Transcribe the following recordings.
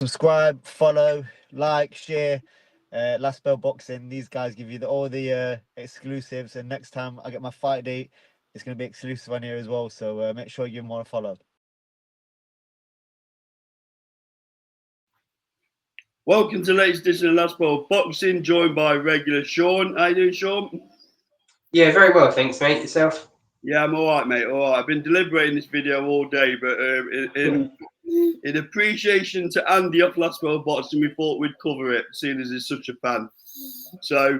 subscribe, follow, like, share. Last Bell Boxing. These guys give you all the exclusives, and next time I get my fight date, it's going to be exclusive on here as well. So make sure you give them all a follow. Welcome to the latest edition of Last Bell Boxing, joined by regular Sean. How you doing, Sean? Yeah, very well, thanks, mate. Yourself? Yeah, I'm all right, mate. All right. I've been deliberating this video all day, but in appreciation to Andy off Last Bell Boxing, we thought we'd cover it, seeing as he's such a fan. So,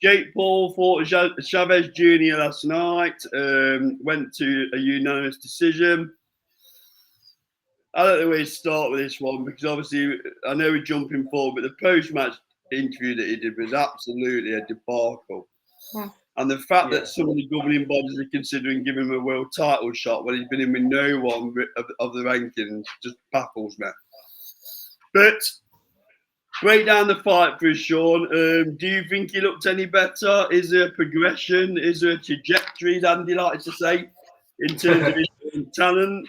Jake Paul fought Chavez Jr. last night. Went to a unanimous decision. I don't know where to start with this one because obviously I know we're jumping forward, but the post-match interview that he did was absolutely a debacle. And the fact that some of the governing bodies are considering giving him a world title shot when he's been in with no one of the rankings just baffles me. But break down the fight for us, Sean. Do you think he looked any better? Is there a progression? Is there a trajectory, as Andy likes to say, in terms of his talent?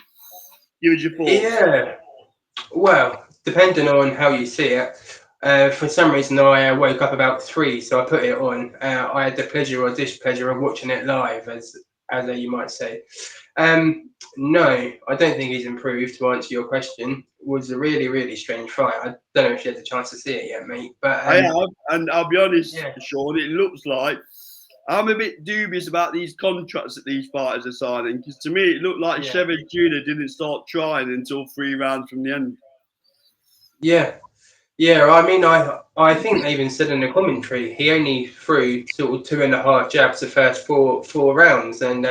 Give us your thoughts. Yeah. Well, depending on how you see it. For some reason, I woke up about 3, so I put it on. I had the pleasure or displeasure of watching it live, as you might say. No, I don't think he's improved. To answer your question, it was a really, really strange fight. I don't know if you had the chance to see it yet, mate. But I have, and I'll be honest, Sean. It looks like I'm a bit dubious about these contracts that these fighters are signing because to me it looked like Chavez Jr. didn't start trying until 3 rounds from the end. Yeah. I mean, I think they even said in the commentary he only threw sort of 2.5 jabs the first four rounds, and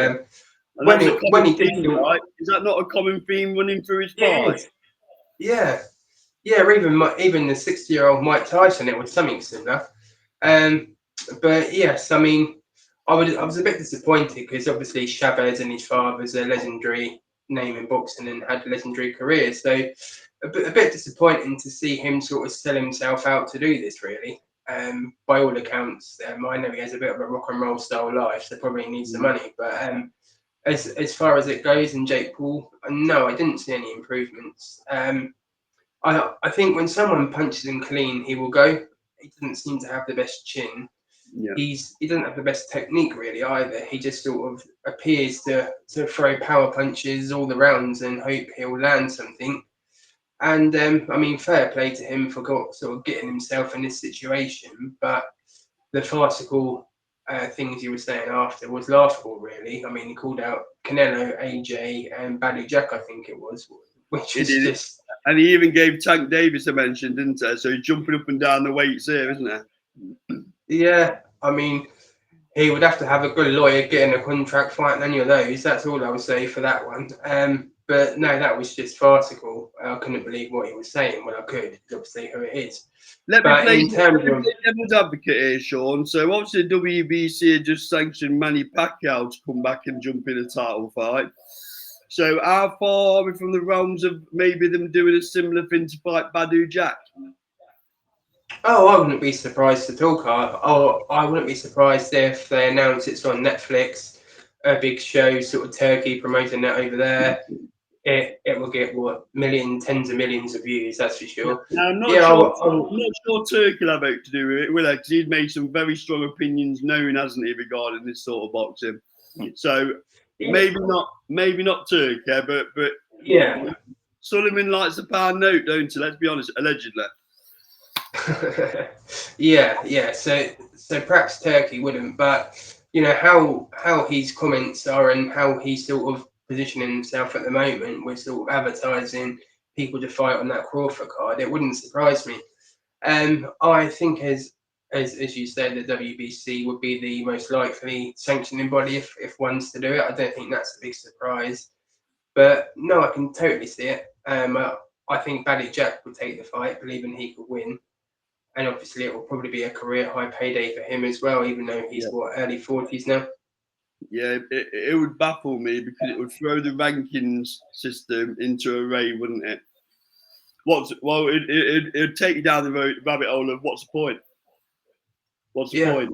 when he did, right? Is that not a common theme running through his fight? Yeah. Even the 60-year-old Mike Tyson, it was something similar. But yes, I mean, I was a bit disappointed because obviously Chavez and his father's a legendary name in boxing and had legendary careers. So a bit disappointing to see him sort of sell himself out to do this, really. By all accounts, I know he has a bit of a rock and roll style life, so probably needs the money. But as far as it goes in Jake Paul, no, I didn't see any improvements. I think when someone punches him clean, he will go. He doesn't seem to have the best chin. Yeah. He doesn't have the best technique really either. He just sort of appears to throw power punches all the rounds and hope he'll land something. And I mean, fair play to him for sort of getting himself in this situation. But the farcical things he was saying after was laughable, really. I mean, he called out Canelo, AJ, and Badou Jack, I think it was, which is just. And he even gave Tank Davis a mention, didn't he? So he's jumping up and down the weights here, isn't he? Yeah, I mean, he would have to have a good lawyer getting a contract fighting any of those. That's all I would say for that one. But no, that was just farcical. I couldn't believe what he was saying. Well, I could, obviously, who it is. Let me play devil's advocate here, Sean. So obviously WBC had just sanctioned Manny Pacquiao to come back and jump in a title fight. So how far are we from the realms of maybe them doing a similar thing to fight Badou Jack? Oh, I wouldn't be surprised at all, Carl. I wouldn't be surprised if they announce it's on Netflix, a big show, sort of Turkey promoting it over there. It will get tens of millions of views, that's for sure. Now, I'm not sure Turkey will have out to do with it, will he? Because he's made some very strong opinions known, hasn't he, regarding this sort of boxing. So maybe not Turkey, but yeah. Sullivan likes a pound note, don't he? Let's be honest, allegedly. yeah. So perhaps Turkey wouldn't, but you know how his comments are and how he's sort of positioning himself at the moment. We're sort of advertising people to fight on that Crawford card. It wouldn't surprise me. I think as you said, the WBC would be the most likely sanctioning body if one's to do it. I don't think that's a big surprise. But no, I can totally see it. I think Badou Jack would take the fight, believing he could win. And obviously it will probably be a career high payday for him as well, even though he's early 40s now. Yeah, it would baffle me because it would throw the rankings system into array, wouldn't it? It'd take you down the rabbit hole of what's the point? What's the point?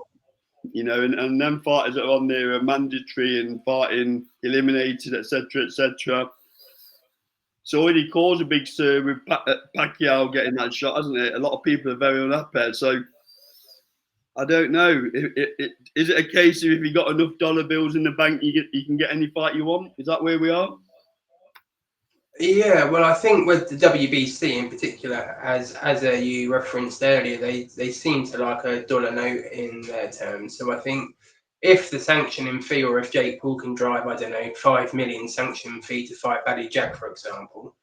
You know, and them fighters that are on there are mandatory and fighting eliminated, etc., etc. it's already caused a big stir with Pacquiao getting that shot, hasn't it? A lot of people are very unhappy. So I don't know. Is it a case of if you got enough dollar bills in the bank, you can get any fight you want? Is that where we are? Yeah, well, I think with the WBC in particular, as you referenced earlier, they seem to like a dollar note in their terms. So I think if the sanctioning fee, or if Jake Paul can drive, I don't know, 5 million sanction fee to fight Badou Jack, for example,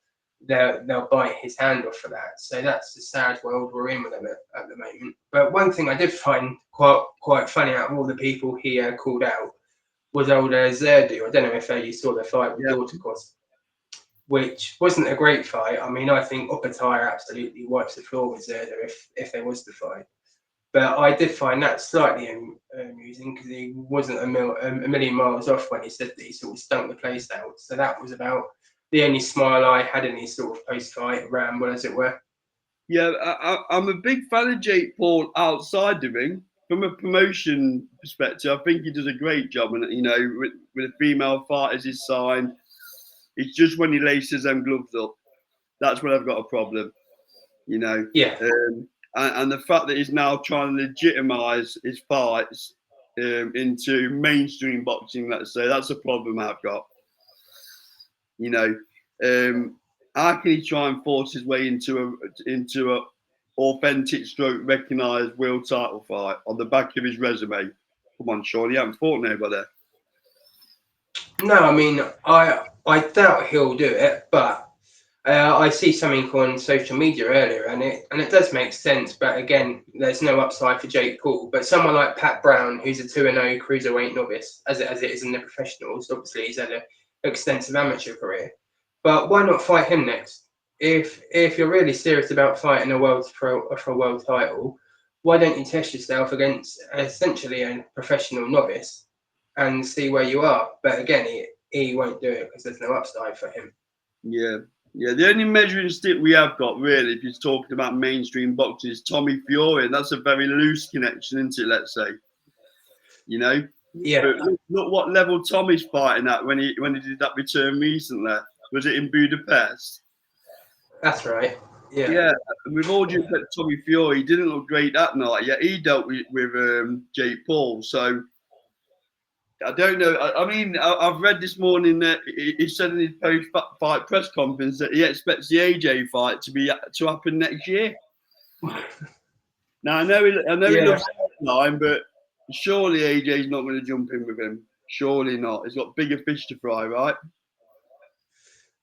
they'll bite his hand off for that. So that's the sad world we're in with them at the moment. But one thing I did find quite funny out of all the people he called out was old Zurdo. I don't know if you saw the fight with Dorticos, which wasn't a great fight. I mean, I think Opataya absolutely wipes the floor with Zurdo if there was the fight. But I did find that slightly amusing, because he wasn't a million miles off when he said that he sort of stunk the place out. So that was about the only smile I had in his sort of post-fight ramble, as it were. Yeah, I'm a big fan of Jake Paul outside the ring. From a promotion perspective, I think he does a great job. And, you know, with the female fighters he's signed, it's just when he laces them gloves up, that's when I've got a problem, you know. Yeah. And the fact that he's now trying to legitimize his fights into mainstream boxing, let's say, that's a problem I've got. You know, how can he try and force his way into a authentic stroke recognised world title fight on the back of his resume? Come on, Sean, he hasn't fought nobody. No, I mean, I doubt he'll do it, but I see something on social media earlier, and it does make sense. But again, there's no upside for Jake Paul. But someone like Pat Brown, who's a 2-0 cruiserweight novice, as it is in the professionals, obviously he's had an extensive amateur career. But why not fight him next? If you're really serious about fighting for a world title, why don't you test yourself against essentially a professional novice and see where you are? But again, he won't do it because there's no upside for him. Yeah. The only measuring stick we have got, really, if you're talking about mainstream boxing, is Tommy Fury, and that's a very loose connection, isn't it? Let's say, you know. Yeah. But look what level Tommy's fighting at when he did that return recently. Was it in Budapest? That's right. Yeah. Yeah. And with all due respect to Tommy Fury, he didn't look great that night. Yet he dealt with Jake Paul. So I don't know. I mean, I've read this morning that he said in his post-fight press conference that he expects the AJ fight to happen next year. Now I know he loves line, but surely AJ's not going to jump in with him. Surely not. He's got bigger fish to fry, right?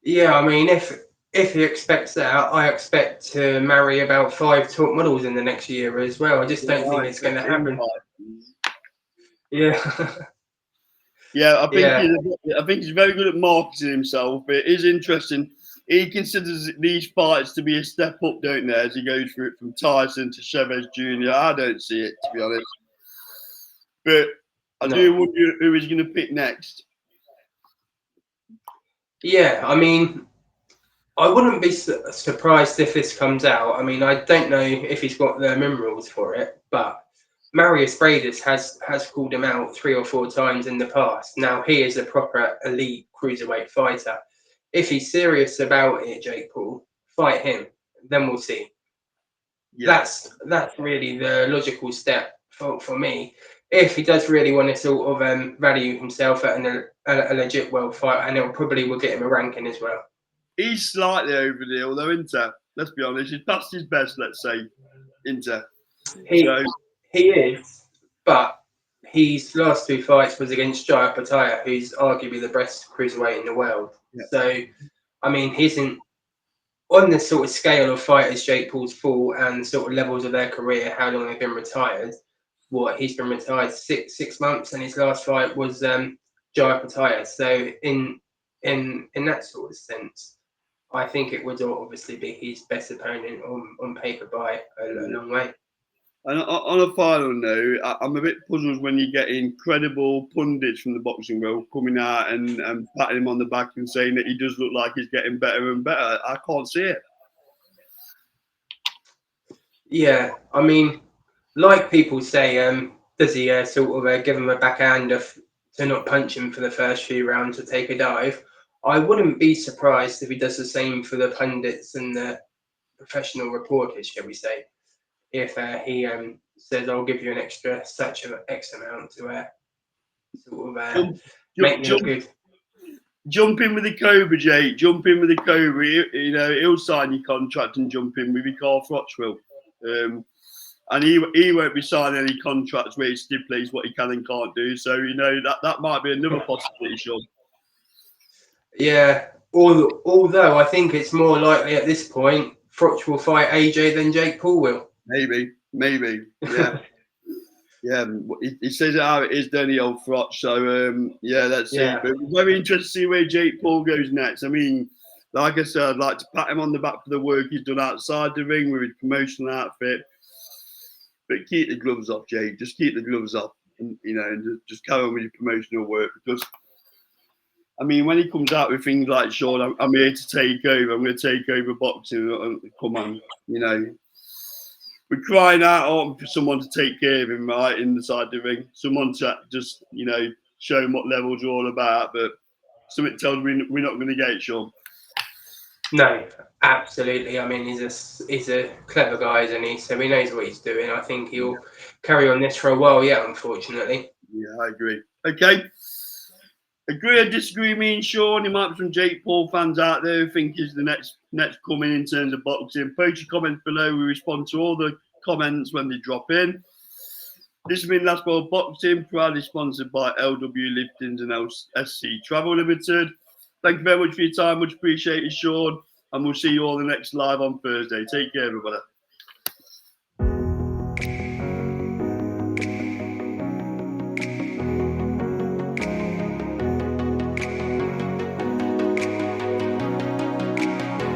Yeah, I mean, if he expects that, I expect to marry about 5 top models in the next year as well. I just don't think it's going to happen. Yeah. Yeah, I think he's very good at marketing himself. But it is interesting. He considers these fights to be a step up, don't they, as he goes through it from Tyson to Chavez Jr. I don't see it, to be honest. But I do wonder who he's going to pick next. Yeah, I mean, I wouldn't be surprised if this comes out. I mean, I don't know if he's got the minerals for it, but Marius Bradis has called him out 3 or 4 times in the past. Now, he is a proper elite cruiserweight fighter. If he's serious about it, Jake Paul, fight him. Then we'll see. Yeah. That's really the logical step for me. If he does really want to sort of value himself at a legit world fight, and it probably will get him a ranking as well. He's slightly over the hill, though, isn't he? Let's be honest. He's past his best, let's say, isn't he? He is, but his last 2 fights was against Jaya Pataya, who's arguably the best cruiserweight in the world. Yeah. So, I mean, he's on this sort of scale of fighters Jake Paul's fought and sort of levels of their career, how long they've been retired. He's been retired 6 months, and his last fight was Jaya Pataya. So, in that sort of sense, I think it would obviously be his best opponent on paper by a long way. And on a final note, I'm a bit puzzled when you get incredible pundits from the boxing world coming out and patting him on the back and saying that he does look like he's getting better and better. I can't see it. Yeah, I mean, like people say, does he sort of give him a backhand to not punch him for the first few rounds to take a dive? I wouldn't be surprised if he does the same for the pundits and the professional reporters, shall we say, if he says, "I'll give you an extra such an X amount to sort of make me look good." Jump in with the Cobra, Jake. Jump in with the Cobra. You know, he'll sign your contract and jump in with your Carl Frochville. And he won't be signing any contracts where he stipulates what he can and can't do. So, you know, that might be another possibility, Sean. Yeah, although I think it's more likely at this point Froch will fight AJ than Jake Paul will. Maybe, yeah. Yeah, he says it how it is, don't he, old Froch? So, yeah, let's see. But very interested to see where Jake Paul goes next. I mean, like I said, I'd like to pat him on the back for the work he's done outside the ring with his promotional outfit. But keep the gloves off, Jake. Just keep the gloves off, and you know, and just carry on with your promotional work. Because, I mean, when he comes out with things like, Sean, I'm here to take over. I'm going to take over boxing. Come on, you know. We're crying out for someone to take care of him, right, inside the ring. Someone to just, you know, show him what levels you're all about. But something tells me we're not going to get it, Sean. No, absolutely. I mean, he's a clever guy, isn't he? So he knows what he's doing. I think he'll carry on this for a while yet, unfortunately. Yeah, I agree. Okay. Agree or disagree, me and Sean? There might be some Jake Paul fans out there who think he's the next coming in terms of boxing. Post your comments below. We respond to all the comments when they drop in. This has been Last World Boxing, proudly sponsored by LW Liftings and SC Travel Limited. Thank you very much for your time. Much appreciated, Sean. And we'll see you all the next live on Thursday. Take care, everybody.